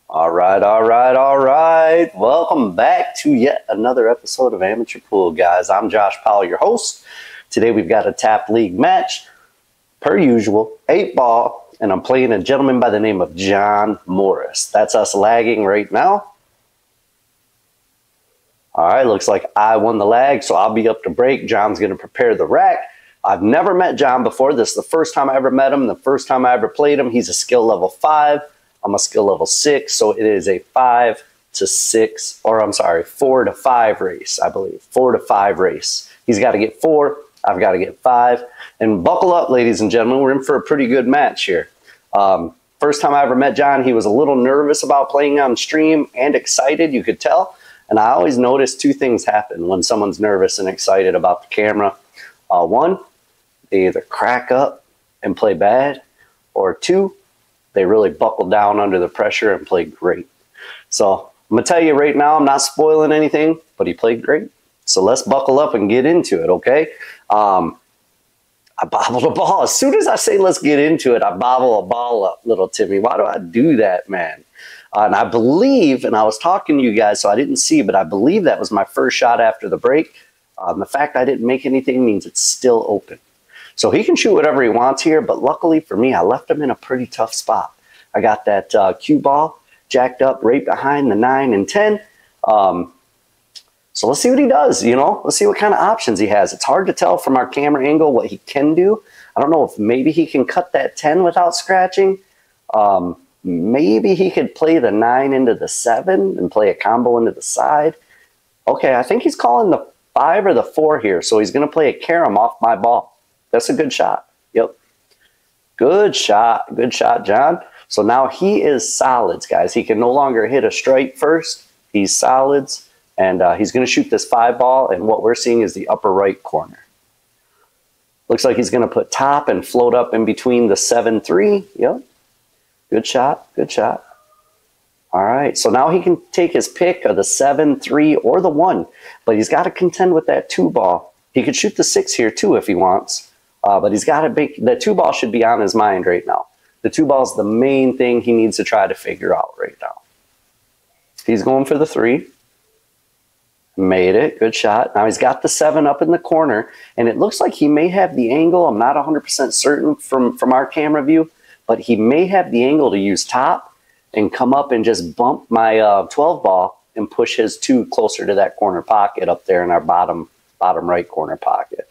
All right, all right, all right. Welcome back to yet another episode of Amateur Pool, guys. I'm Josh Powell, your host. Today we've got a tap league match, per usual, 8-ball, and I'm playing a gentleman by the name of John Morris. That's us lagging right now. All right, looks like I won the lag, so I'll be up to break. John's going to prepare the rack. I've never met John before. This is the first time I ever met him, the first time I ever played him. He's a skill level 5. I'm a skill level 6, so it is a 4 to 5 race, I believe. 4 to 5 race. He's got to get 4. I've got to get 5. And buckle up, ladies and gentlemen. We're in for a pretty good match here. First time I ever met John, he was a little nervous about playing on stream and excited, you could tell. And I always notice two things happen when someone's nervous and excited about the camera. One, they either crack up and play bad, or two, they really buckle down under the pressure and play great. So I'm going to tell you right now, I'm not spoiling anything, but he played great. So let's buckle up and get into it, okay? I bobbled a ball. As soon as I say let's get into it, I bobble a ball up, little Timmy. Why do I do that, man? And I believe, and I was talking to you guys, so I didn't see, but I believe that was my first shot after the break. The fact I didn't make anything means it's still open. So he can shoot whatever he wants here, but luckily for me, I left him in a pretty tough spot. I got that cue ball jacked up right behind the 9 and 10. So let's see what he does, you know? Let's see what kind of options he has. It's hard to tell from our camera angle what he can do. I don't know if maybe he can cut that 10 without scratching. Maybe he could play the 9 into the 7 and play a combo into the side. Okay, I think he's calling the 5 or the 4 here, so he's going to play a carom off my ball. That's a good shot. Yep. Good shot. Good shot, John. So now he is solids, guys. He can no longer hit a strike first. He's solids, and he's going to shoot this 5 ball, and what we're seeing is the upper right corner. Looks like he's going to put top and float up in between the 7-3. Yep. Good shot. Good shot. All right. So now he can take his pick of the 7-3 or the 1, but he's got to contend with that 2 ball. He could shoot the 6 here too if he wants, but he's got to make the 2 ball should be on his mind right now. The 2 ball is the main thing he needs to try to figure out right now. He's going for the 3. Made it. Good shot. Now he's got the 7 up in the corner, and it looks like he may have the angle. I'm not 100% certain from our camera view, but he may have the angle to use top and come up and just bump my 12 ball and push his 2 closer to that corner pocket up there in our bottom right corner pocket.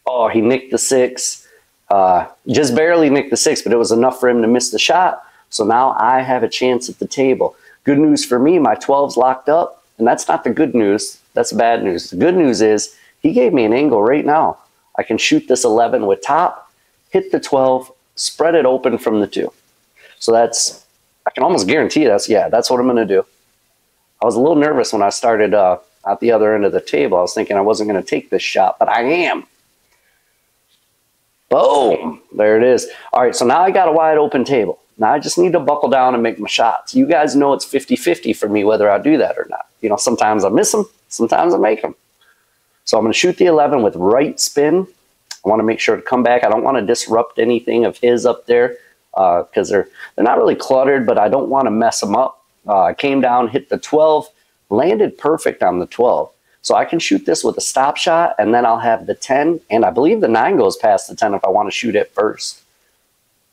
Oh, he nicked the 6. Just barely nicked the 6, but it was enough for him to miss the shot. So now I have a chance at the table. Good news for me, my 12's locked up, and that's not the good news. That's bad news. The good news is he gave me an angle right now. I can shoot this 11 with top, hit the 12, spread it open from the 2. So that's, I can almost guarantee that's what I'm going to do. I was a little nervous when I started at the other end of the table. I was thinking I wasn't going to take this shot, but I am. Boom. There it is. All right, so now I got a wide open table. Now I just need to buckle down and make my shots. You guys know it's 50-50 for me whether I do that or not. You know, sometimes I miss them, sometimes I make them. So I'm going to shoot the 11 with right spin. I want to make sure to come back. I don't want to disrupt anything of his up there because they're not really cluttered, but I don't want to mess them up. I came down, hit the 12, landed perfect on the 12. So I can shoot this with a stop shot, and then I'll have the 10, and I believe the 9 goes past the 10 if I want to shoot it first.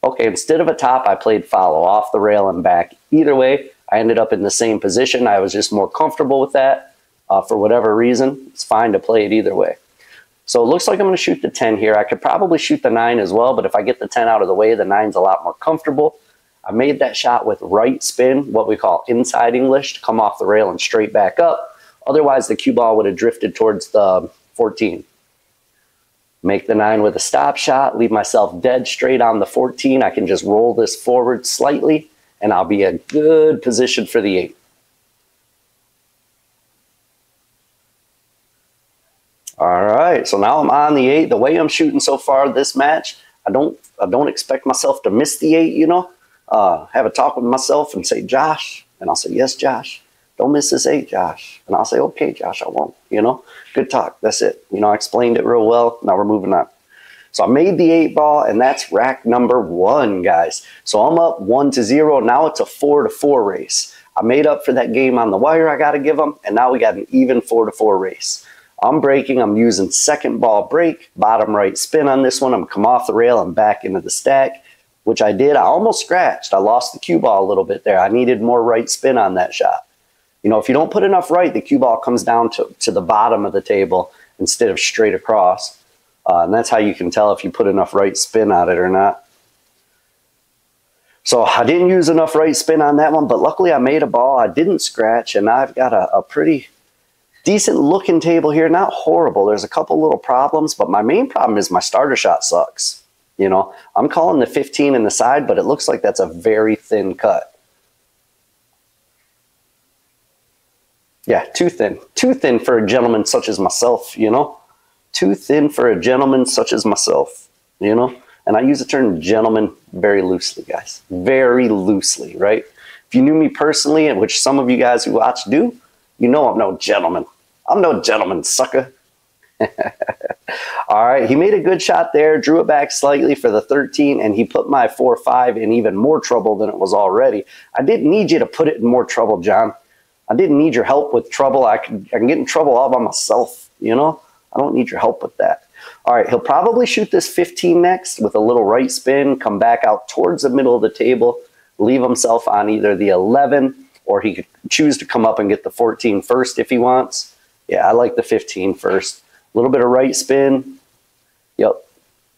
Okay, instead of a top, I played follow off the rail and back. Either way, I ended up in the same position. I was just more comfortable with that for whatever reason. It's fine to play it either way. So it looks like I'm going to shoot the 10 here. I could probably shoot the 9 as well, but if I get the 10 out of the way, the 9's a lot more comfortable. I made that shot with right spin, what we call inside English, to come off the rail and straight back up. Otherwise, the cue ball would have drifted towards the 14. Make the 9 with a stop shot, leave myself dead straight on the 14. I can just roll this forward slightly, and I'll be in good position for the 8. All right, so now I'm on the 8. The way I'm shooting so far this match, I don't expect myself to miss the 8, you know. Have a talk with myself and say, Josh, and I'll say, yes, Josh. Don't miss this 8, Josh. And I'll say, okay, Josh, I won't, you know. Good talk. That's it. You know, I explained it real well. Now we're moving on. So I made the 8 ball, and that's rack number 1, guys. So I'm up 1-0. Now it's a 4-4 race. I made up for that game on the wire I got to give them, and now we got an even 4-4 race. I'm breaking. I'm using second ball break, bottom right spin on this one. I'm come off the rail and back into the stack, which I did. I almost scratched. I lost the cue ball a little bit there. I needed more right spin on that shot. You know, if you don't put enough right, the cue ball comes down to the bottom of the table instead of straight across. And that's how you can tell if you put enough right spin on it or not. So I didn't use enough right spin on that one, but luckily I made a ball. I didn't scratch, and I've got a pretty decent looking table here. Not horrible. There's a couple little problems, but my main problem is my starter shot sucks. You know, I'm calling the 15 in the side, but it looks like that's a very thin cut. Yeah, too thin. Too thin for a gentleman such as myself, you know. Too thin for a gentleman such as myself, you know. And I use the term gentleman very loosely, guys. Very loosely, right? If you knew me personally, and which some of you guys who watch do, you know I'm no gentleman. I'm no gentleman, sucker. All right, he made a good shot there, drew it back slightly for the 13, and he put my 4-5 in even more trouble than it was already. I didn't need you to put it in more trouble, John. I didn't need your help with trouble. I can get in trouble all by myself, you know? I don't need your help with that. All right, he'll probably shoot this 15 next with a little right spin, come back out towards the middle of the table, leave himself on either the 11, or he could choose to come up and get the 14 first if he wants. Yeah, I like the 15 first. A little bit of right spin. Yep.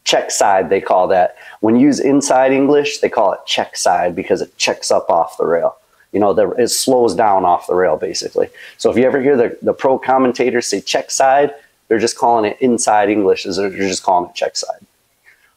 Check side, they call that. When you use inside English, they call it check side because it checks up off the rail. You know, it slows down off the rail, basically. So if you ever hear the pro commentators say check side, they're just calling it inside English. They're just calling it check side.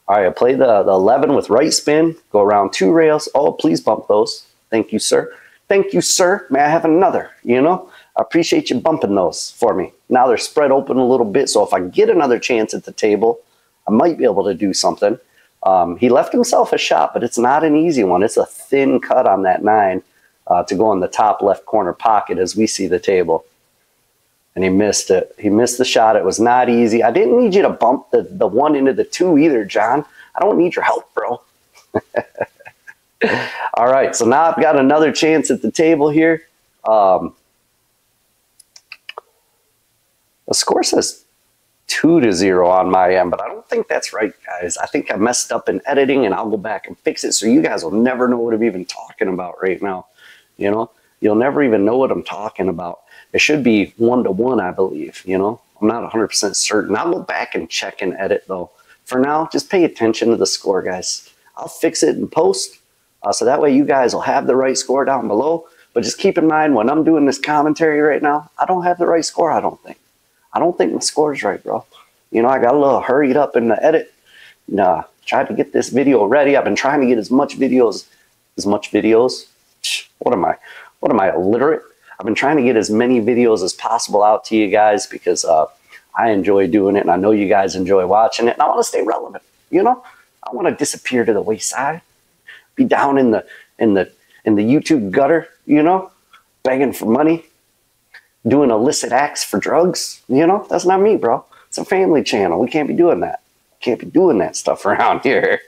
All right, I play the 11 with right spin, go around 2 rails. Oh, please bump those. Thank you, sir. Thank you, sir. May I have another? You know, I appreciate you bumping those for me. Now they're spread open a little bit, so if I get another chance at the table, I might be able to do something. He left himself a shot, but it's not an easy one. It's a thin cut on that 9 to go in the top left corner pocket as we see the table. And he missed it. He missed the shot. It was not easy. I didn't need you to bump the 1 into the 2 either, John. I don't need your help, bro. All right, so now I've got another chance at the table here. The score says 2-0 on my end, but I don't think that's right, guys. I think I messed up in editing, and I'll go back and fix it so you guys will never know what I'm even talking about right now. You know, you'll never even know what I'm talking about. It should be 1-1, I believe, you know. I'm not 100% certain. I'll go back and check and edit, though. For now, just pay attention to the score, guys. I'll fix it in post, so that way you guys will have the right score down below. But just keep in mind, when I'm doing this commentary right now, I don't have the right score, I don't think. I don't think my score is right, bro. You know, I got a little hurried up in the edit. Nah, tried to get this video ready. I've been trying to get as much videos. What am I, illiterate? I've been trying to get as many videos as possible out to you guys because I enjoy doing it, and I know you guys enjoy watching it, and I want to stay relevant. You know, I want to disappear to the wayside, be down in the YouTube gutter. You know, begging for money, doing illicit acts for drugs. You know, that's not me, bro. It's a family channel. We can't be doing that. Can't be doing that stuff around here.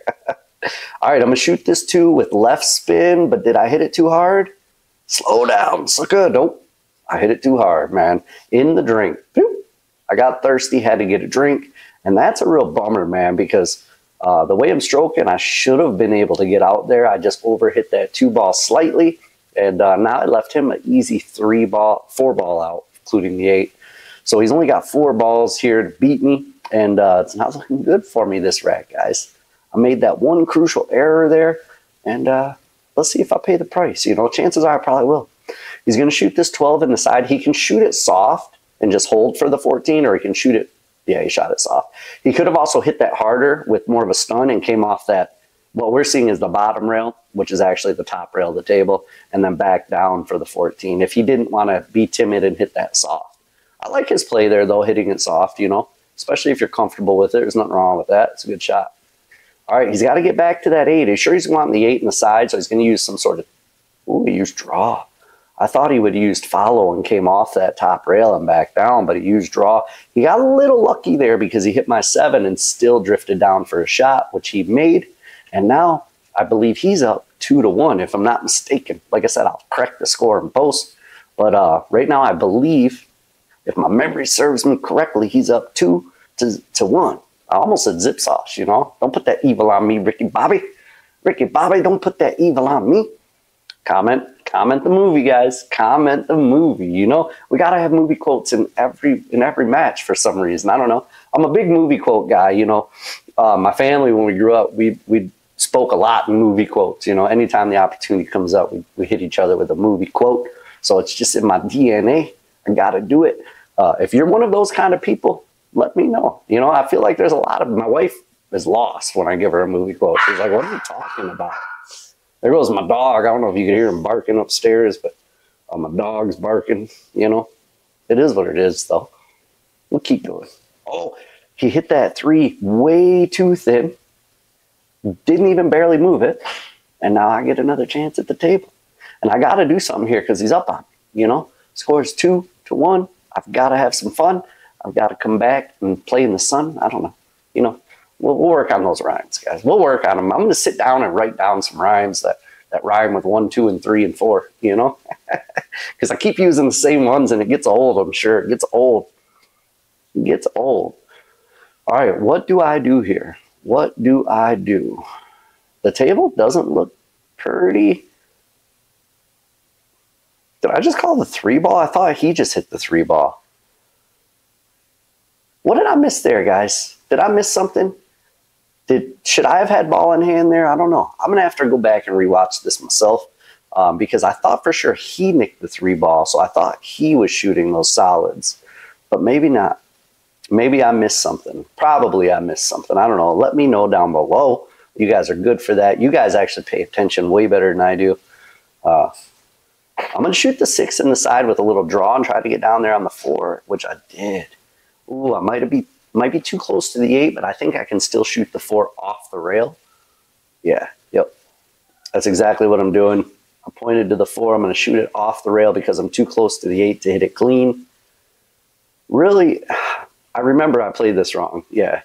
All right, I'm gonna shoot this 2 with left spin, but did I hit it too hard? Slow down, sucker. Nope. I hit it too hard, man. In the drink. I got thirsty, had to get a drink. And that's a real bummer, man, because the way I'm stroking, I should have been able to get out there. I just overhit that 2 ball slightly. And now I left him an easy 4 ball out, including the 8. So he's only got 4 balls here to beat me. And it's not looking good for me this rack, guys. I made that one crucial error there. And let's see if I pay the price. You know, chances are I probably will. He's going to shoot this 12 in the side. He can shoot it soft and just hold for the 14, or he can shoot it. Yeah, he shot it soft. He could have also hit that harder with more of a stun and came off that. What we're seeing is the bottom rail, which is actually the top rail of the table, and then back down for the 14 if he didn't want to be timid and hit that soft. I like his play there, though, hitting it soft, you know, especially if you're comfortable with it. There's nothing wrong with that. It's a good shot. All right, he's got to get back to that 8. He's sure he's wanting the 8 in the side, so he's going to use some sort of, ooh, he used draw. I thought he would have used follow and came off that top rail and back down, but he used draw. He got a little lucky there because he hit my 7 and still drifted down for a shot, which he made. And now I believe he's up 2-1, if I'm not mistaken. Like I said, I'll correct the score in post. But right now I believe, if my memory serves me correctly, he's up 2-1. I almost said zip sauce, you know. Don't put that evil on me, Ricky Bobby. Ricky Bobby, don't put that evil on me. Comment the movie, guys. Comment the movie. You know, we gotta have movie quotes in every match for some reason. I don't know. I'm a big movie quote guy. You know, my family, when we grew up, we spoke a lot in movie quotes. You know, anytime the opportunity comes up, we hit each other with a movie quote. So it's just in my DNA. I gotta do it. If you're one of those kind of people, let me know. You know, I feel like there's a lot of, my wife is lost when I give her a movie quote. She's like, what are you talking about? There goes my dog. I don't know if you can hear him barking upstairs, but my dog's barking, you know. It is what it is, though. We'll keep going. Oh, he hit that 3 way too thin. Didn't even barely move it. And now I get another chance at the table. And I got to do something here because he's up on me, you know. Scores 2-1. I've got to have some fun. I've got to come back and play in the sun. I don't know. You know, we'll work on those rhymes, guys. We'll work on them. I'm going to sit down and write down some rhymes that rhyme with 1, 2, and 3 and 4, you know, because I keep using the same ones and it gets old. I'm sure it gets old. It gets old. All right. What do I do here? What do I do? The table doesn't look pretty. Did I just call the 3 ball? I thought he just hit the 3 ball. What did I miss there, guys? Did I miss something? Should I have had ball in hand there? I don't know. I'm going to have to go back and rewatch this myself because I thought for sure he nicked the 3 ball, so I thought he was shooting those solids. But maybe not. Maybe I missed something. Probably I missed something. I don't know. Let me know down below. You guys are good for that. You guys actually pay attention way better than I do. I'm going to shoot the 6 in the side with a little draw and try to get down there on the 4, which I did. Ooh, I might be too close to the 8, but I think I can still shoot the 4 off the rail. Yeah, yep. That's exactly what I'm doing. I pointed to the 4. I'm going to shoot it off the rail because I'm too close to the 8 to hit it clean. Really, I remember I played this wrong. Yeah.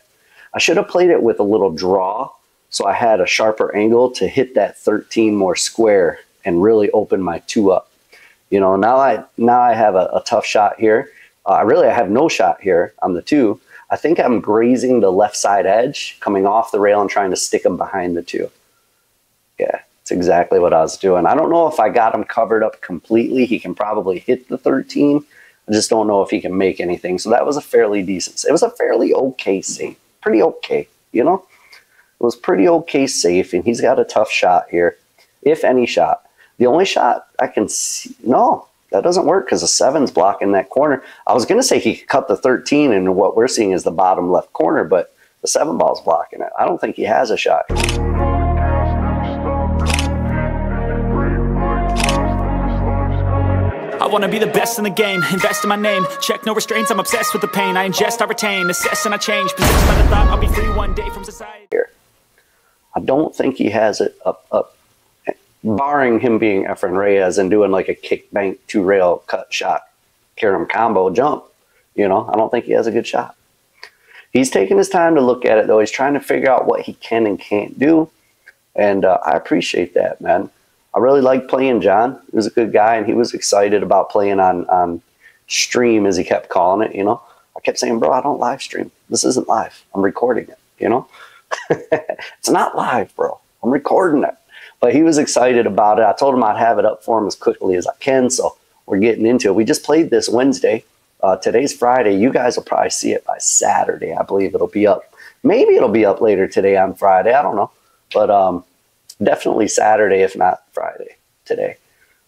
I should have played it with a little draw so I had a sharper angle to hit that 13 more square and really open my 2 up. You know, now I have a tough shot here. I have no shot here on the 2. I think I'm grazing the left side edge, coming off the rail and trying to stick him behind the 2. Yeah, that's exactly what I was doing. I don't know if I got him covered up completely. He can probably hit the 13. I just don't know if he can make anything. So that was a fairly decent. It was a fairly okay save. Pretty okay, you know? It was pretty okay safe, and he's got a tough shot here, if any shot. The only shot I can see, no, that doesn't work because the 7's blocking that corner. I was going to say he could cut the 13, and what we're seeing is the bottom left corner, but the 7 ball's blocking it. I don't think he has a shot. I wanna be the best in the game, invest in my name, check no restraints, I'm obsessed with the pain, I ingest, I retain, assess and I change, possessed by the thought I'll be free one day from society. Here. I don't think he has it up, barring him being Efren Reyes and doing like a kick bank 2 rail cut shot, Karam combo jump, you know, I don't think he has a good shot. He's taking his time to look at it though, he's trying to figure out what he can and can't do, and I appreciate that, man. I really liked playing John. He was a good guy, and he was excited about playing on stream, as he kept calling it, you know. I kept saying, bro, I don't live stream. This isn't live. I'm recording it, you know. It's not live, bro. I'm recording it. But he was excited about it. I told him I'd have it up for him as quickly as I can, so we're getting into it. We just played this Wednesday. Today's Friday. You guys will probably see it by Saturday. I believe it'll be up. Maybe it'll be up later today on Friday. I don't know. But definitely Saturday, if not Friday today.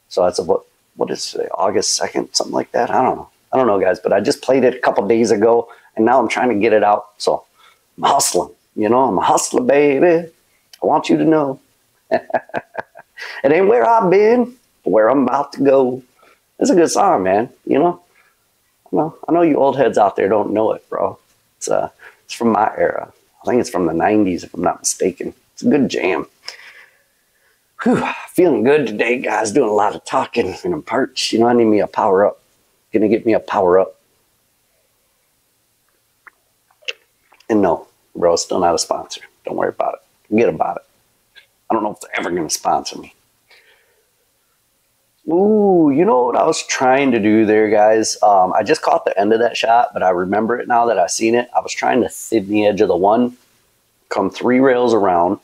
So that's what is today? August 2nd, something like that. I don't know, guys. But I just played it a couple days ago, and now I'm trying to get it out. So I'm hustling. You know, I'm a hustler, baby. I want you to know. It ain't where I've been, but where I'm about to go. It's a good song, man. You know. I know you old heads out there don't know it, bro. It's from my era. I think it's from the 90s, if I'm not mistaken. It's a good jam. Whew, feeling good today, guys. Doing a lot of talking and I'm parched. You know, I need me a power up. Gonna get me a power up. And no, bro, it's still not a sponsor. Don't worry about it. Forget about it. I don't know if they're ever gonna sponsor me. Ooh, you know what I was trying to do there, guys? I just caught the end of that shot, but I remember it now that I've seen it. I was trying to thin the edge of the one, come 3 rails around.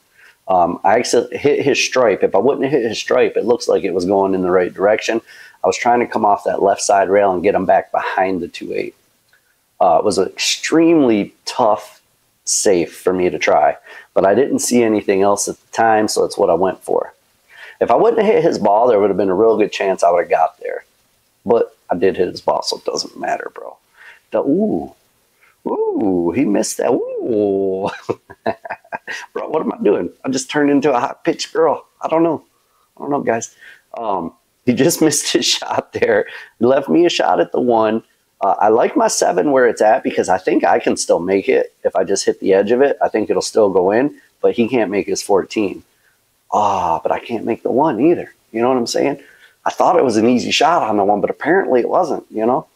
I actually hit his stripe. If I wouldn't have hit his stripe, it looks like it was going in the right direction. I was trying to come off that left side rail and get him back behind the 2-8. It was an extremely tough safe for me to try, but I didn't see anything else at the time, so that's what I went for. If I wouldn't have hit his ball, there would have been a real good chance I would have got there. But I did hit his ball, so it doesn't matter, bro. Ooh, he missed that. Ooh. Bro, what am I doing? I just turned into a hot pitch girl. I don't know, guys. He just missed his shot there. He left me a shot at the 1. I like my 7 where it's at because I think I can still make it. If I just hit the edge of it, I think it'll still go in, but he can't make his 14. But I can't make the 1 either. You know what I'm saying? I thought it was an easy shot on the 1, but apparently it wasn't, you know?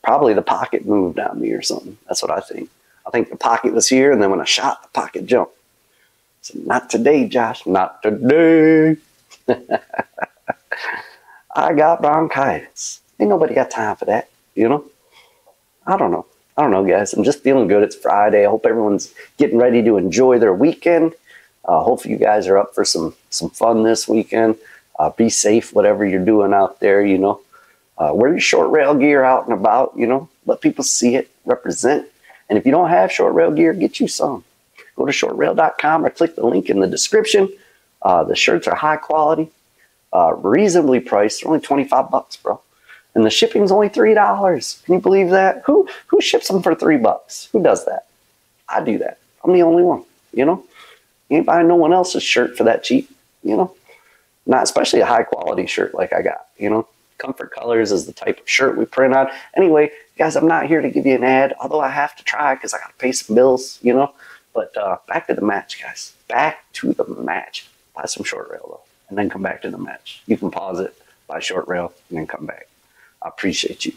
Probably the pocket moved on me or something. That's what I think. I think the pocket was here, and then when I shot, the pocket jumped. So not today, Josh. Not today. I got bronchitis. Ain't nobody got time for that, you know? I don't know, guys. I'm just feeling good. It's Friday. I hope everyone's getting ready to enjoy their weekend. Hopefully you guys are up for some fun this weekend. Be safe, whatever you're doing out there, you know. Wear your short rail gear out and about, you know. Let people see it, represent. And if you don't have short rail gear, get you some. Go to shortrail.com or click the link in the description. The shirts are high quality, reasonably priced. They're only 25 bucks, bro. And the shipping's only $3. Can you believe that? Who ships them for $3? Who does that? I do that. I'm the only one, you know. You ain't buying no one else's shirt for that cheap, you know. Not especially a high quality shirt like I got, you know. Comfort Colors is the type of shirt we print on. Anyway, guys, I'm not here to give you an ad, although I have to try because I got to pay some bills, you know. But back to the match, guys. Back to the match. Buy some short rail, though, and then come back to the match. You can pause it, buy short rail, and then come back. I appreciate you.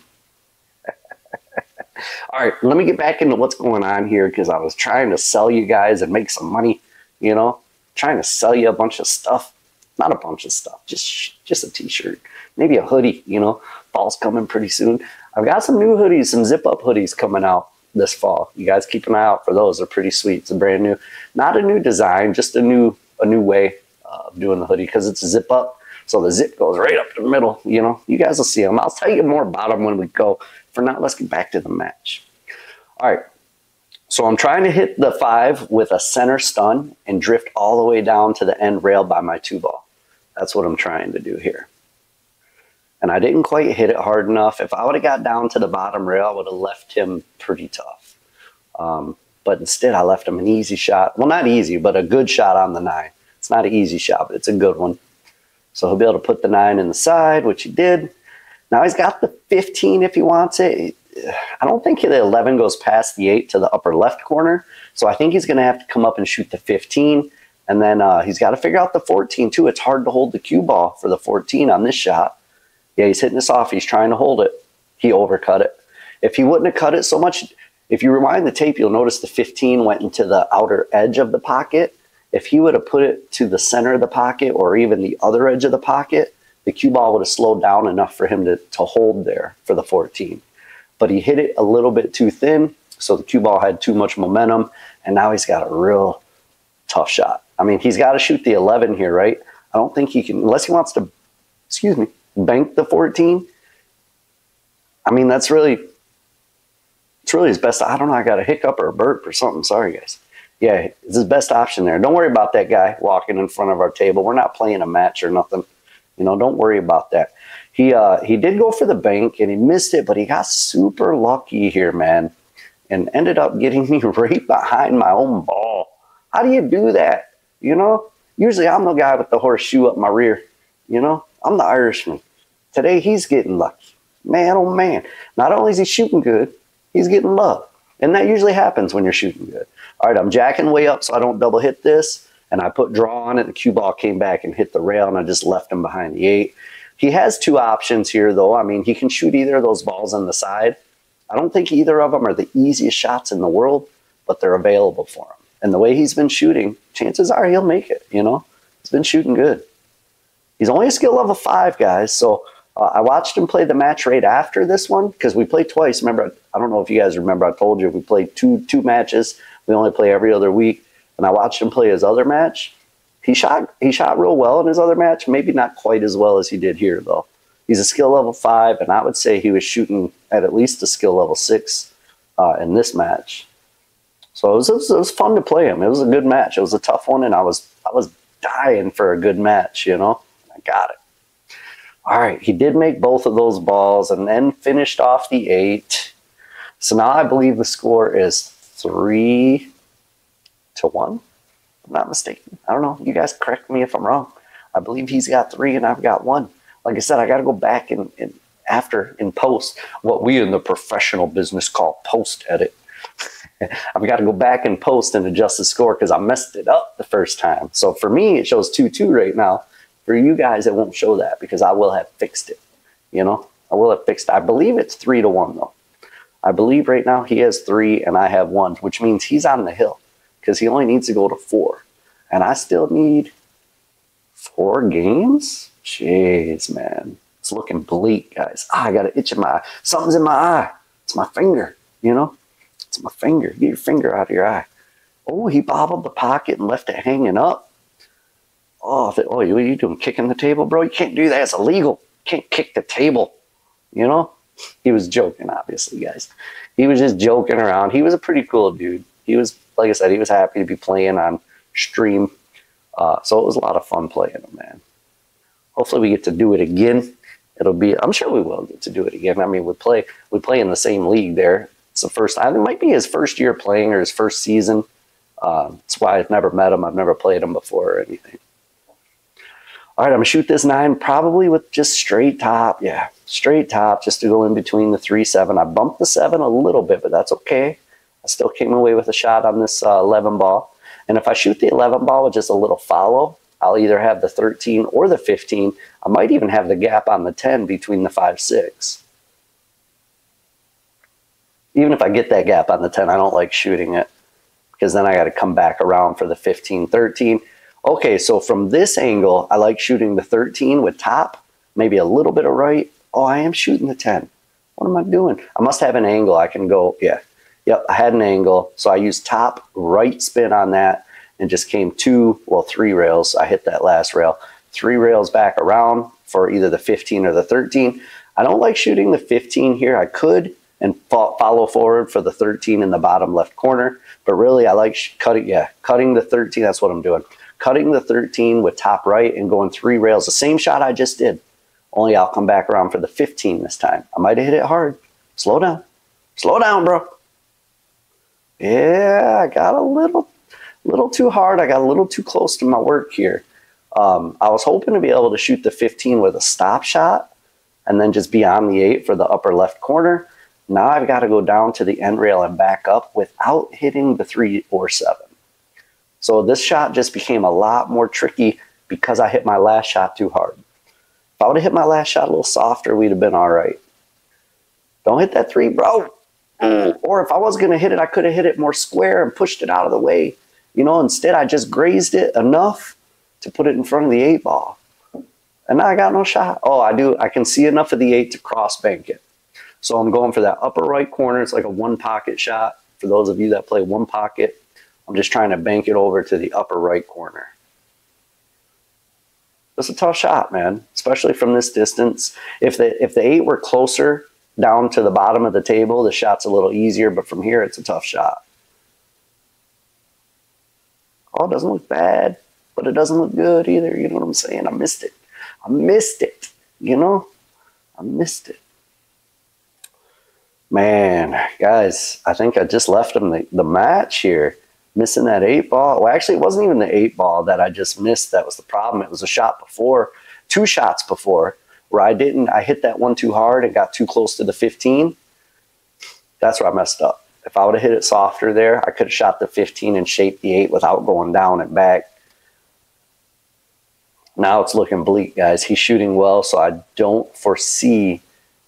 All right, let me get back into what's going on here because I was trying to sell you guys and make some money, you know. Trying to sell you a bunch of stuff. Not a bunch of stuff, just a t-shirt. Maybe a hoodie, you know. Fall's coming pretty soon. I've got some new hoodies, some zip-up hoodies coming out this fall. You guys keep an eye out for those. They're pretty sweet. It's a brand new, not a new design, just a new way of doing the hoodie because it's a zip-up. So the zip goes right up the middle, you know. You guys will see them. I'll tell you more about them when we go. For now, let's get back to the match. All right. So I'm trying to hit the 5 with a center stun and drift all the way down to the end rail by my 2-ball. That's what I'm trying to do here. And I didn't quite hit it hard enough. If I would have got down to the bottom rail, I would have left him pretty tough. But instead, I left him an easy shot. Well, not easy, but a good shot on the 9. It's not an easy shot, but it's a good one. So he'll be able to put the 9 in the side, which he did. Now he's got the 15 if he wants it. I don't think the 11 goes past the 8 to the upper left corner. So I think he's going to have to come up and shoot the 15. And then he's got to figure out the 14 too. It's hard to hold the cue ball for the 14 on this shot. Yeah, he's hitting this off. He's trying to hold it. He overcut it. If he wouldn't have cut it so much, if you rewind the tape, you'll notice the 15 went into the outer edge of the pocket. If he would have put it to the center of the pocket or even the other edge of the pocket, the cue ball would have slowed down enough for him to hold there for the 14. But he hit it a little bit too thin, so the cue ball had too much momentum, and now he's got a real tough shot. I mean, he's got to shoot the 11 here, right? I don't think he can, unless he wants to, bank the 14. I mean, it's really his best. I don't know, I got a hiccup or a burp or something. Sorry, guys. Yeah, it's his best option there. Don't worry about that guy walking in front of our table. We're not playing a match or nothing. You know, don't worry about that. He did go for the bank, and he missed it, but he got super lucky here, man, and ended up getting me right behind my own ball. How do you do that? You know, usually I'm the guy with the horseshoe up my rear. You know, I'm the Irishman. Today, he's getting lucky. Man, oh, man. Not only is he shooting good, he's getting love. And that usually happens when you're shooting good. All right, I'm jacking way up so I don't double hit this. and I put draw on it, and the cue ball came back and hit the rail, and I just left him behind the 8. He has 2 options here, though. I mean, he can shoot either of those balls on the side. I don't think either of them are the easiest shots in the world, but they're available for him. And the way he's been shooting, chances are he'll make it, you know? He's been shooting good. He's only a skill level 5, guys, so I watched him play the match right after this one because we played twice. Remember, I don't know if you guys remember, I told you we played two matches. We only play every other week. And I watched him play his other match. He shot real well in his other match. Maybe not quite as well as he did here, though. He's a skill level 5, and I would say he was shooting at least a skill level 6 in this match. So it was fun to play him. It was a good match. It was a tough one, and I was dying for a good match, you know. I got it. All right, he did make both of those balls and then finished off the 8. So now I believe the score is 3-1. I'm not mistaken. I don't know. You guys correct me if I'm wrong. I believe he's got 3 and I've got 1. Like I said, I got to go back in post, what we in the professional business call post edit. I've got to go back and post and adjust the score because I messed it up the first time. So for me, it shows 2-2 right now. For you guys, it won't show that because I will have fixed it. You know, I will have fixed it. I believe it's 3-1 though. I believe right now he has 3 and I have 1, which means he's on the hill because he only needs to go to 4. And I still need 4 games? Jeez, man. It's looking bleak, guys. I got an itch in my eye. Something's in my eye. It's my finger, you know? It's my finger. Get your finger out of your eye. Oh, he bobbled the pocket and left it hanging up. Oh, what are you doing? Kicking the table, bro? You can't do that. It's illegal. You can't kick the table, you know? He was joking, obviously, guys. He was just joking around. He was a pretty cool dude. He was, like I said, he was happy to be playing on stream. So it was a lot of fun playing him, man. Hopefully we get to do it again. It'll be, I'm sure we will get to do it again. I mean, we play in the same league there. It's the first time. It might be his first year playing or his first season. That's why I've never met him. I've never played him before or anything. All right, I'm going to shoot this 9 probably with just straight top. Yeah, straight top just to go in between the 3-7. I bumped the 7 a little bit, but that's okay. I still came away with a shot on this 11 ball. And if I shoot the 11 ball with just a little follow, I'll either have the 13 or the 15. I might even have the gap on the 10 between the 5-6. Even if I get that gap on the 10, I don't like shooting it because then I got to come back around for the 15, 13. Okay, so from this angle, I like shooting the 13 with top, maybe a little bit of right. Oh, I am shooting the 10. What am I doing? I must have an angle. I can go, yeah. Yep, I had an angle. So I used top right spin on that and just came 3 rails. I hit that last rail. 3 rails back around for either the 15 or the 13. I don't like shooting the 15 here. I could and follow forward for the 13 in the bottom left corner. But really, I like cutting the 13. That's what I'm doing. Cutting the 13 with top right and going 3 rails. The same shot I just did. Only I'll come back around for the 15 this time. I might have hit it hard. Slow down. Slow down, bro. Yeah, I got a little too hard. I got a little too close to my work here. I was hoping to be able to shoot the 15 with a stop shot and then just be on the 8 for the upper left corner. Now I've got to go down to the end rail and back up without hitting the 3 or 7. So this shot just became a lot more tricky because I hit my last shot too hard. If I would have hit my last shot a little softer, we'd have been all right. Don't hit that 3, bro. Or if I was going to hit it, I could have hit it more square and pushed it out of the way. You know, instead I just grazed it enough to put it in front of the 8 ball. And now I got no shot. Oh, I do. I can see enough of the 8 to cross bank it. So I'm going for that upper right corner. It's like a 1 pocket shot. For those of you that play 1 pocket, I'm just trying to bank it over to the upper right corner. It's a tough shot, man, especially from this distance. If the 8 were closer down to the bottom of the table, the shot's a little easier, but from here, it's a tough shot. Oh, it doesn't look bad, but it doesn't look good either. You know what I'm saying? I missed it. I missed it, you know? I missed it. Man, guys, I think I just left him the match here. Missing that 8 ball. Well, actually, it wasn't even the 8 ball that I just missed. That was the problem. It was a shot before, 2 shots before, where I hit that one too hard and got too close to the 15. That's where I messed up. If I would have hit it softer there, I could have shot the 15 and shaped the 8 without going down and back. Now it's looking bleak, guys. He's shooting well, so I don't foresee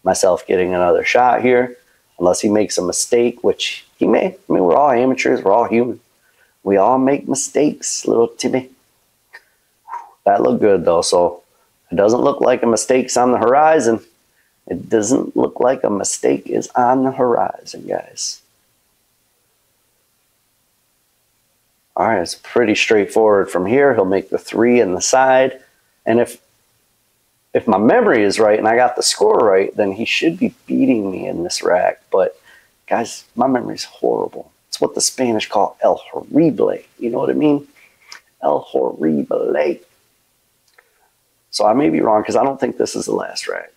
myself getting another shot here unless he makes a mistake, which he may. I mean, we're all amateurs. We're all human. We all make mistakes, little Timmy. That looked good, though, so it doesn't look like a mistake's on the horizon. It doesn't look like a mistake is on the horizon, guys. All right, it's pretty straightforward from here. He'll make the 3 in the side. And if my memory is right and I got the score right, then he should be beating me in this rack. But, guys, my memory's horrible. It's what the Spanish call el horrible. You know what I mean? El horrible. So I may be wrong because I don't think this is the last rack.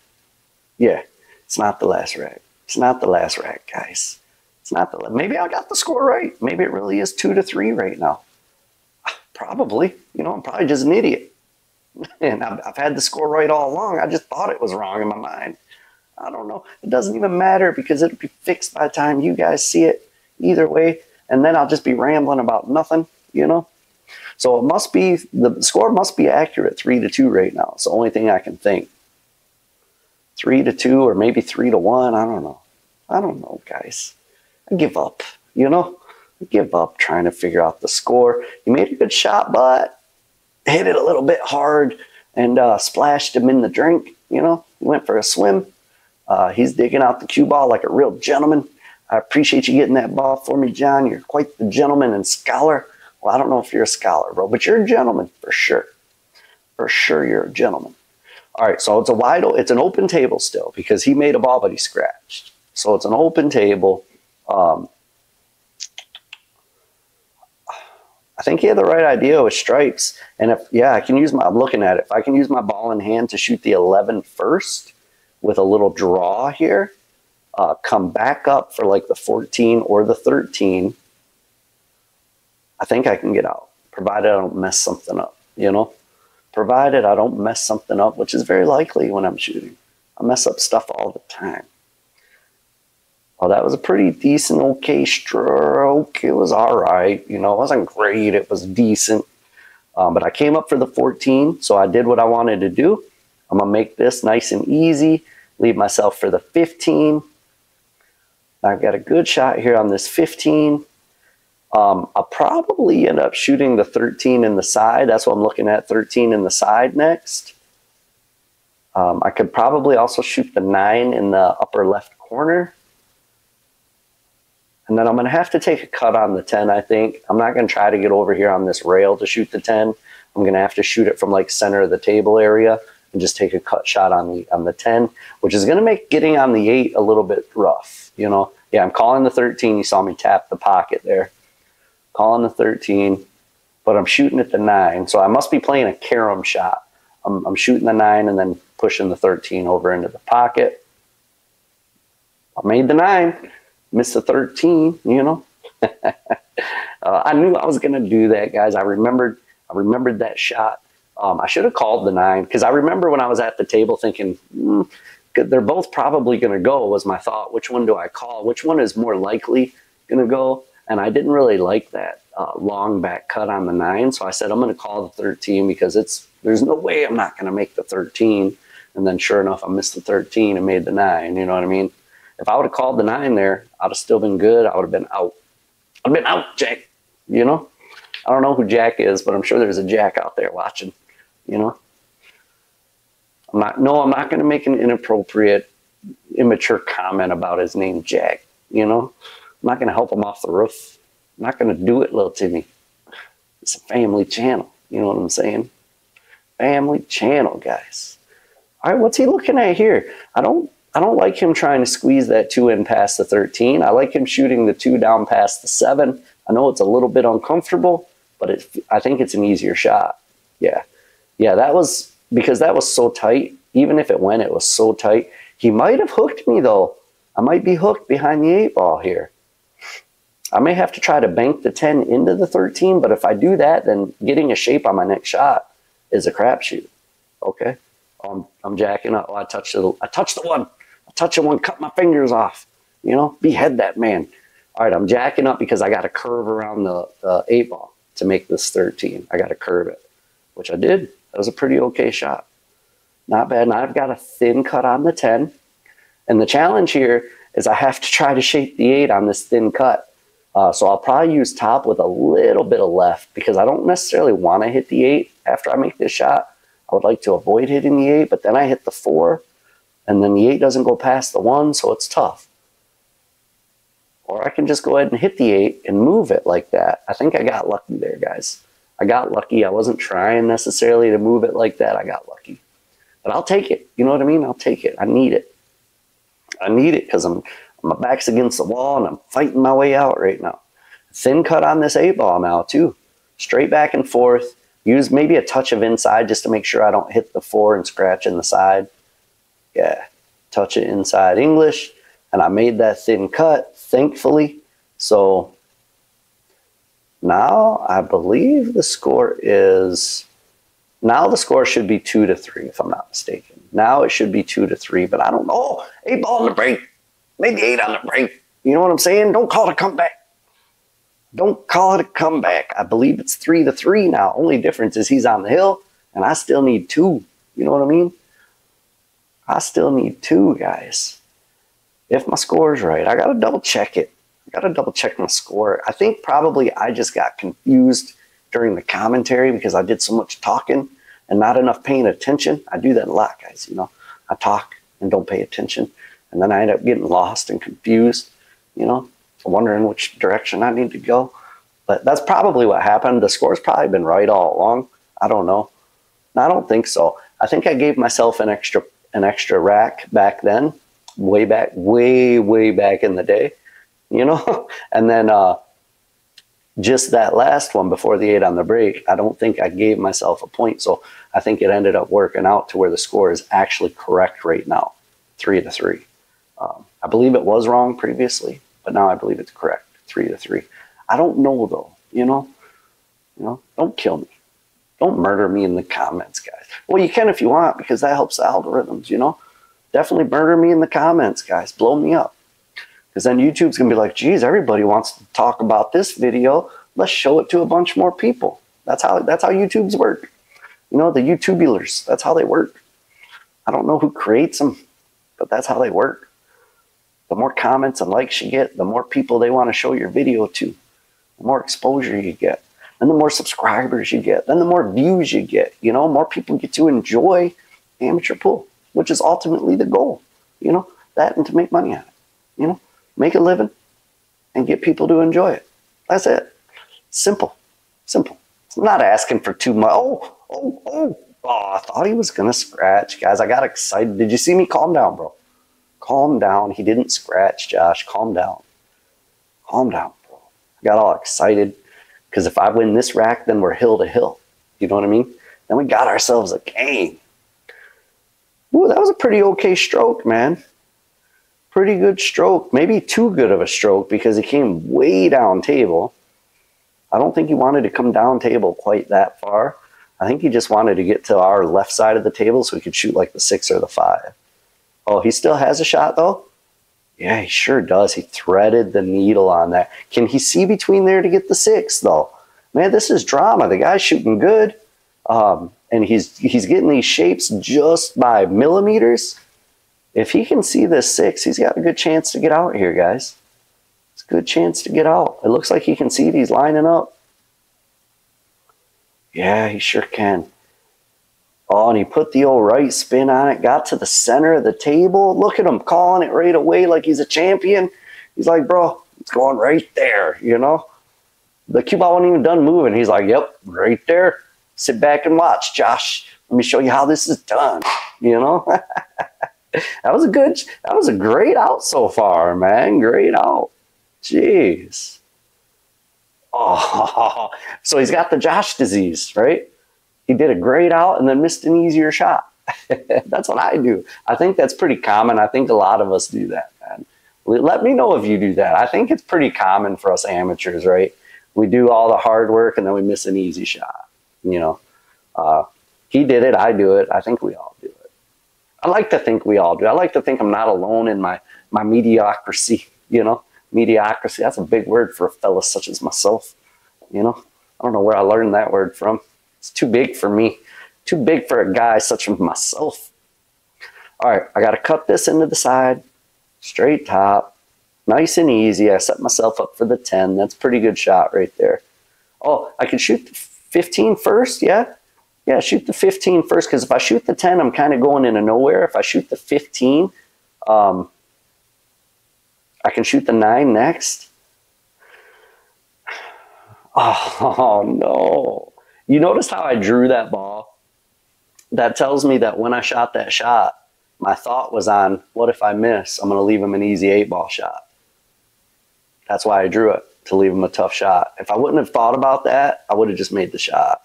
Yeah, it's not the last rack. It's not the last rack, guys. It's not the. Maybe I got the score right. Maybe it really is 2-3 right now. Probably. You know, I'm probably just an idiot. And I've had the score right all along. I just thought it was wrong in my mind. I don't know. It doesn't even matter because it'll be fixed by the time you guys see it either way. And then I'll just be rambling about nothing, you know. So it must be, the score must be accurate, 3-2 right now. It's the only thing I can think. 3-2 or maybe 3-1. I don't know. I don't know, guys. I give up, you know. I give up trying to figure out the score. He made a good shot, but hit it a little bit hard and splashed him in the drink, you know. He went for a swim. He's digging out the cue ball like a real gentleman. I appreciate you getting that ball for me, John. You're quite the gentleman and scholar. Well, I don't know if you're a scholar, bro, but you're a gentleman for sure. For sure you're a gentleman. All right, so it's an open table still because he made a ball, but he scratched. So it's an open table. I think he had the right idea with stripes. And I'm looking at it. If I can use my ball in hand to shoot the 11 first with a little draw here, come back up for like the 14 or the 13, I think I can get out, provided I don't mess something up, you know? Provided I don't mess something up, which is very likely when I'm shooting. I mess up stuff all the time. Well, that was a pretty decent, okay stroke. It was all right. You know, it wasn't great. It was decent. But I came up for the 14, so I did what I wanted to do. I'm going to make this nice and easy, leave myself for the 15. I've got a good shot here on this 15. I'll probably end up shooting the 13 in the side. That's what I'm looking at, 13 in the side next. I could probably also shoot the 9 in the upper left corner. And then I'm going to have to take a cut on the 10, I think. I'm not going to try to get over here on this rail to shoot the 10. I'm going to have to shoot it from like center of the table area and just take a cut shot on the 10, which is going to make getting on the 8 a little bit rough, you know. Yeah, I'm calling the 13. You saw me tap the pocket there. Calling the 13, but I'm shooting at the 9. So I must be playing a carom shot. I'm shooting the 9 and then pushing the 13 over into the pocket. I made the 9. Missed the 13, you know. I knew I was going to do that, guys. I remembered that shot. I should have called the 9 because I remember when I was at the table thinking, they're both probably going to go, was my thought. Which one do I call? Which one is more likely going to go? And I didn't really like that long back cut on the 9. So I said, I'm going to call the 13 because there's no way I'm not going to make the 13. And then sure enough, I missed the 13 and made the 9. You know what I mean? If I would have called the 9 there, I'd have still been good. I would have been out. I'd have been out, Jack. You know? I don't know who Jack is, but I'm sure there's a Jack out there watching. You know? I'm not going to make an inappropriate, immature comment about his name, Jack. You know? I'm not going to help him off the roof. I'm not going to do it, little Timmy. It's a family channel. You know what I'm saying? Family channel, guys. All right, what's he looking at here? I don't like him trying to squeeze that 2 in past the 13. I like him shooting the 2 down past the 7. I know it's a little bit uncomfortable, but I think it's an easier shot. Yeah, that was because that was so tight. Even if it went, it was so tight. He might have hooked me, though. I might be hooked behind the 8 ball here. I may have to try to bank the 10 into the 13, but if I do that, then getting a shape on my next shot is a crapshoot. Okay, I'm jacking up. Oh, I touched the 1. I touched the 1, cut my fingers off. You know, behead that man. All right, I'm jacking up because I got to curve around the 8 ball to make this 13. I got to curve it, which I did. That was a pretty okay shot. Not bad. Now I've got a thin cut on the 10. And the challenge here is I have to try to shape the 8 on this thin cut. So I'll probably use top with a little bit of left because I don't necessarily want to hit the 8 after I make this shot. I would like to avoid hitting the 8, but then I hit the 4, and then the 8 doesn't go past the 1, so it's tough. Or I can just go ahead and hit the 8 and move it like that. I think I got lucky there, guys. I got lucky. I wasn't trying necessarily to move it like that. I got lucky. But I'll take it. You know what I mean? I'll take it. I need it. I need it because my back's against the wall and I'm fighting my way out right now. Thin cut on this 8 ball now too. Straight back and forth. Use maybe a touch of inside just to make sure I don't hit the 4 and scratch in the side. Yeah. Touch it inside English. And I made that thin cut, thankfully. So now I believe the score is... Now the score should be 2-3, if I'm not mistaken. Now it should be 2-3, but I don't know. 8 ball on the break. Made the 8 on the break. You know what I'm saying? Don't call it a comeback. Don't call it a comeback. I believe it's 3-3 now. Only difference is he's on the hill, and I still need 2. You know what I mean? I still need 2, guys. If my score is right, I got to double check it. I got to double check my score. I think probably I just got confused during the commentary because I did so much talking and not enough paying attention. I do that a lot, guys. You know, I talk and don't pay attention, and then I end up getting lost and confused, you know, wondering which direction I need to go. But that's probably what happened. The score's probably been right all along. I don't know. I don't think so. I think I gave myself an extra rack back then, way back in the day, you know. And then just that last one before the 8 on the break, I don't think I gave myself a point. So I think it ended up working out to where the score is actually correct right now, 3-3. I believe it was wrong previously, but now I believe it's correct, 3-3. I don't know though, you know, don't kill me. Don't murder me in the comments, guys. Well, you can if you want because that helps the algorithms, you know. Definitely murder me in the comments, guys. Blow me up. Because then YouTube's going to be like, geez, everybody wants to talk about this video. Let's show it to a bunch more people. That's how YouTubes work. You know, the YouTubulars, that's how they work. I don't know who creates them, but that's how they work. The more comments and likes you get, the more people they want to show your video to. The more exposure you get. Then the more subscribers you get. Then the more views you get. You know, more people get to enjoy amateur pool, which is ultimately the goal. You know, that and to make money at it. You know, make a living and get people to enjoy it. That's it. Simple. Simple. I'm not asking for too much. Oh, I thought he was going to scratch. Guys, I got excited. Did you see me? Calm down, bro. Calm down. He didn't scratch, Josh. Calm down. Calm down, bro. I got all excited because if I win this rack, then we're hill to hill. You know what I mean? Then we got ourselves a game. Ooh, that was a pretty okay stroke, man. Pretty good stroke. Maybe too good of a stroke because he came way down table. I don't think he wanted to come down table quite that far. I think he just wanted to get to our left side of the table so he could shoot like the 6 or the 5. Oh, he still has a shot though? Yeah, he sure does. He threaded the needle on that. Can he see between there to get the 6 though? Man, this is drama. The guy's shooting good. And he's getting these shapes just by millimeters. If he can see this 6, he's got a good chance to get out here, guys. It's a good chance to get out. It looks like he can see these lining up. Yeah, he sure can. Oh, and he put the old right spin on it, got to the center of the table. Look at him calling it right away like he's a champion. He's like, bro, it's going right there, you know? The cue ball wasn't even done moving. He's like, yep, right there. Sit back and watch, Josh. Let me show you how this is done, you know? That was a great out so far, man. Great out. Jeez. Oh, so he's got the Josh disease, right? He did a great out and then missed an easier shot. That's what I do. I think that's pretty common. I think a lot of us do that, man. Let me know if you do that. I think it's pretty common for us amateurs, right? We do all the hard work and then we miss an easy shot, you know? He did it. I do it. I think we all do it. I like to think we all do. I like to think I'm not alone in my mediocrity, you know? Mediocrity, that's a big word for a fella such as myself, you know? I don't know where I learned that word from. It's too big for me. Too big for a guy such as myself. All right, I got to cut this into the side, straight top, nice and easy. I set myself up for the 10. That's a pretty good shot right there. Oh, I can shoot the 15 first, yeah? Yeah, shoot the 15 first, because if I shoot the 10, I'm kind of going into nowhere. If I shoot the 15, I can shoot the 9 next. Oh, no. You notice how I drew that ball? That tells me that when I shot that shot, my thought was on, what if I miss? I'm going to leave him an easy 8-ball shot. That's why I drew it, to leave him a tough shot. If I wouldn't have thought about that, I would have just made the shot.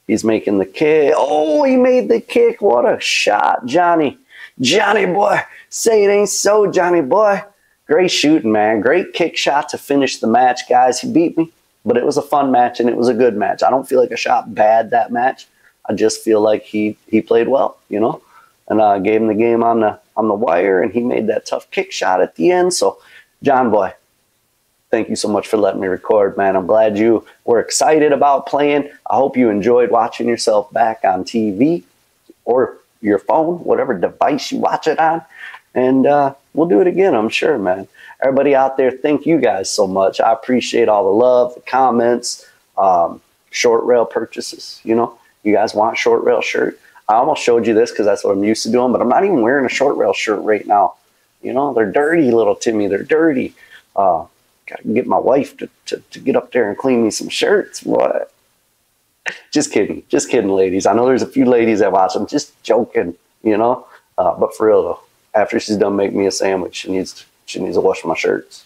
He's making the kick. Oh, he made the kick. What a shot, Johnny. Johnny boy. Say it ain't so, Johnny boy. Great shooting, man. Great kick shot to finish the match, guys. He beat me, but it was a fun match, and it was a good match. I don't feel like I shot bad that match. I just feel like he played well, you know. And I gave him the game on the wire, and he made that tough kick shot at the end. So, John boy, thank you so much for letting me record, man. I'm glad you were excited about playing. I hope you enjoyed watching yourself back on TV or your phone, whatever device you watch it on. And we'll do it again, I'm sure, man. Everybody out there, thank you guys so much. I appreciate all the love, the comments, short rail purchases. You know, you guys want short rail shirt? I almost showed you this because that's what I'm used to doing, but I'm not even wearing a short rail shirt right now. You know, they're dirty, little Timmy. They're dirty. Got to get my wife to get up there and clean me some shirts. What? Just kidding. Just kidding, ladies. I know there's a few ladies that watch them. Just joking, you know. But for real, though, after she's done making me a sandwich, she needs to wash my shirts.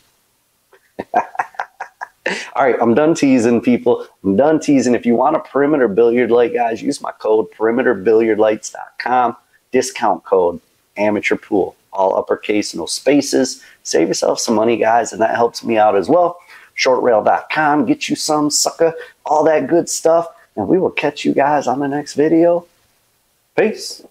All right, I'm done teasing, people. I'm done teasing. If you want a perimeter billiard light, guys, use my code perimeterbilliardlights.com. Discount code amateur pool. All uppercase, no spaces. Save yourself some money, guys, and that helps me out as well. Shortrail.com. Get you some, sucker. All that good stuff. And we will catch you guys on the next video. Peace.